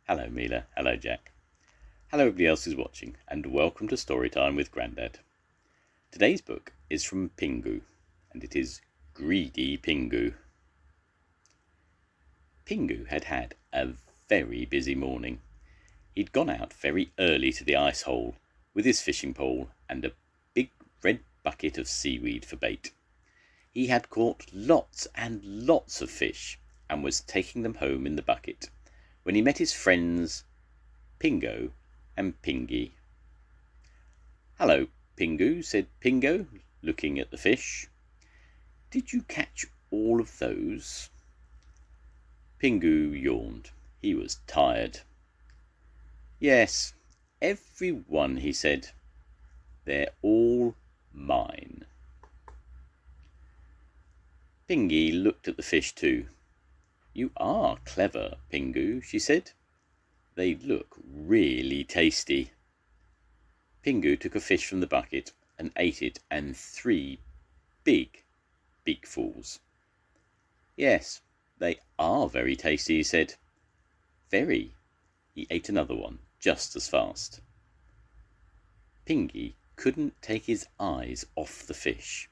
Hello Mila, hello Jack. Hello everybody else who's watching, and welcome to Storytime with Grandad. Today's book is from Pingu, and it is Greedy Pingu. Pingu had had a very busy morning. He'd gone out very early to the ice hole with his fishing pole and a big red bucket of seaweed for bait. He had caught lots and lots of fish and was taking them home in the bucket when he met his friends Pingu and Pingy. "Hello, Pingu," said Pingu, looking at the fish. "Did you catch all of those?" Pingu yawned. He was tired. "Yes, every one," he said. "They're all mine." Pingy looked at the fish too. "You are clever, Pingu," she said. "They look really tasty." Pingu took a fish from the bucket and ate it and 3 big beakfuls. "Yes, they are very tasty," he said. "Very." He ate another one just as fast. Pingy couldn't take his eyes off the fish.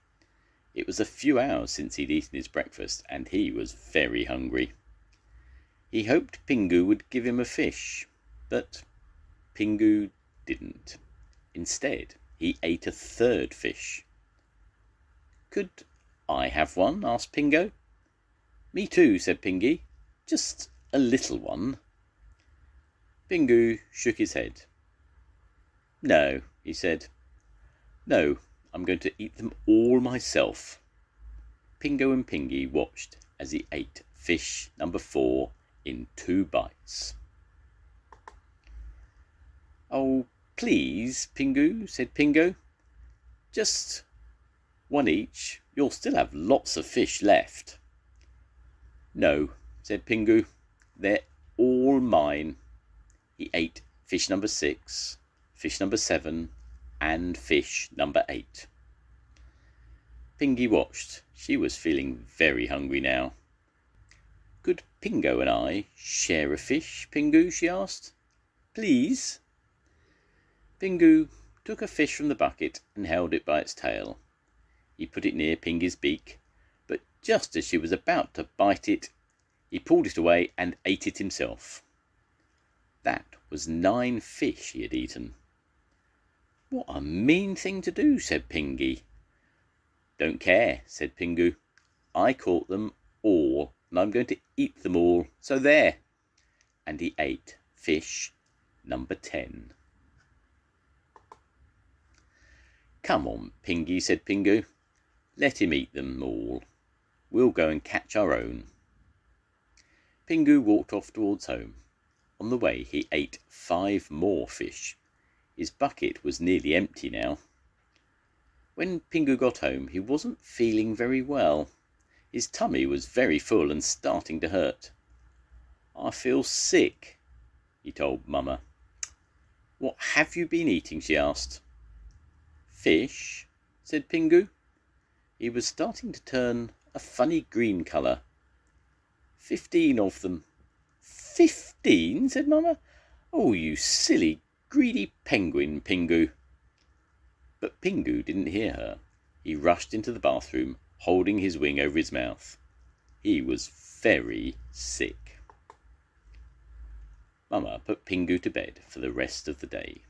It was a few hours since he'd eaten his breakfast, and he was very hungry. He hoped Pingu would give him a fish, but Pingu didn't. Instead, he ate a 3rd fish. "Could I have one?" asked Pingu. "Me too," said Pingy. "Just a little one." Pingu shook his head. "No," he said. "No, I'm going to eat them all myself." Pingu and Pingy watched as he ate fish number 4 in 2 bites. "Oh, please, Pingu," said Pingu. "Just one each. You'll still have lots of fish left." "No," said Pingu. "They're all mine." He ate fish number 6, fish number 7, and fish number 8. Pingy watched. She was feeling very hungry now. "Could Pingu and I share a fish, Pingu?" she asked. "Please?" Pingu took a fish from the bucket and held it by its tail. He put it near Pingy's beak, but just as she was about to bite it, he pulled it away and ate it himself. That was 9 fish he had eaten. "What a mean thing to do," said Pingy. "Don't care," said Pingu. "I caught them all, and I'm going to eat them all, so there." And he ate fish number 10. "Come on, Pingy," said Pingu. "Let him eat them all. We'll go and catch our own." Pingu walked off towards home. On the way he ate 5 more fish. His bucket was nearly empty now. When Pingu got home he wasn't feeling very well. His tummy was very full and starting to hurt. "I feel sick," he told Mama. "What have you been eating?" she asked. "Fish," said Pingu. He was starting to turn a funny green colour. 15 of them." "15?" said Mama. "Oh, you silly, greedy penguin, Pingu." But Pingu didn't hear her. He rushed into the bathroom, holding his wing over his mouth. He was very sick. Mama put Pingu to bed for the rest of the day.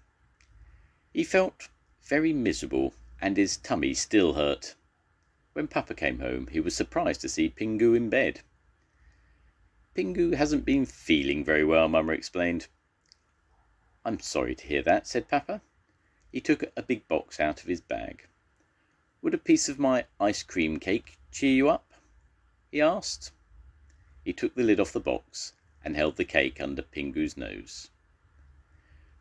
He felt very miserable, and his tummy still hurt. When Papa came home, he was surprised to see Pingu in bed. "Pingu hasn't been feeling very well," Mama explained. "I'm sorry to hear that," said Papa. He took a big box out of his bag. "Would a piece of my ice cream cake cheer you up?" he asked. He took the lid off the box and held the cake under Pingu's nose.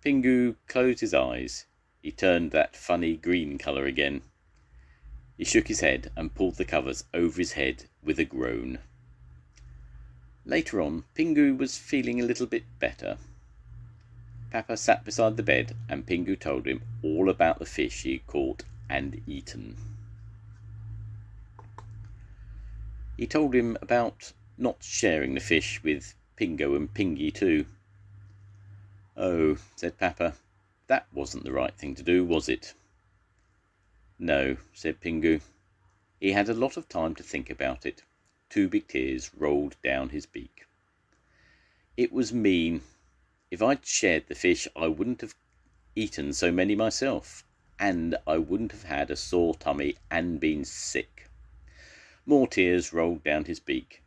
Pingu closed his eyes. He turned that funny green colour again. He shook his head and pulled the covers over his head with a groan. Later on, Pingu was feeling a little bit better. Papa sat beside the bed and Pingu told him all about the fish he had caught and eaten. He told him about not sharing the fish with Pingu and Pingy too. Oh, said Papa, that wasn't the right thing to do, was it? No, said Pingu. He had a lot of time to think about it. 2 big tears rolled down his beak. It was mean. If I'd shared the fish, I wouldn't have eaten so many myself, and I wouldn't have had a sore tummy and been sick. More tears rolled down his beak,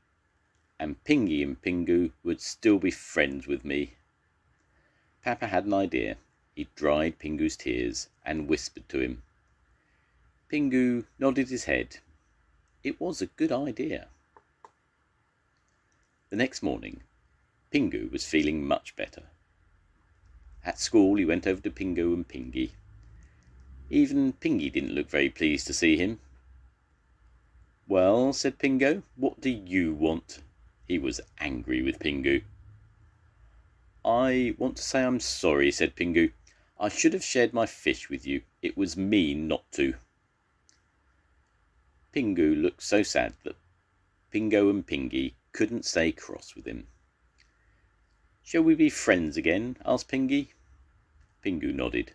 and Pingy and Pingu would still be friends with me. Papa had an idea. He dried Pingu's tears and whispered to him. Pingu nodded his head. It was a good idea. The next morning, Pingu was feeling much better. At school he went over to Pingu and Pingy. Even Pingy didn't look very pleased to see him. Well, said Pingu, what do you want? He was angry with Pingu. I want to say I'm sorry, said Pingu. I should have shared my fish with you. It was mean not to. Pingu looked so sad that Pingu and Pingy couldn't stay cross with him. Shall we be friends again? asked Pingy. Pingu nodded.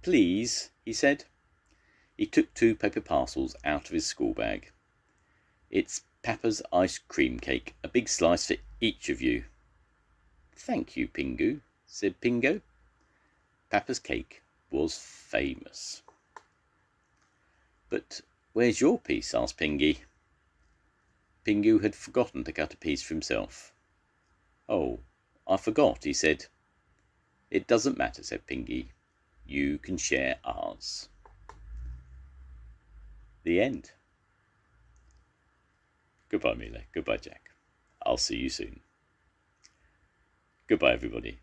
Please, he said. He took 2 paper parcels out of his school bag. It's Papa's ice cream cake, a big slice for each of you. Thank you, Pingu, said Pingu. Papa's cake was famous. But where's your piece? asked Pingy. Pingu had forgotten to cut a piece for himself. Oh, I forgot, he said. It doesn't matter, said Pingy. You can share ours. The end. Goodbye, Mila. Goodbye, Jack. I'll see you soon. Goodbye, everybody.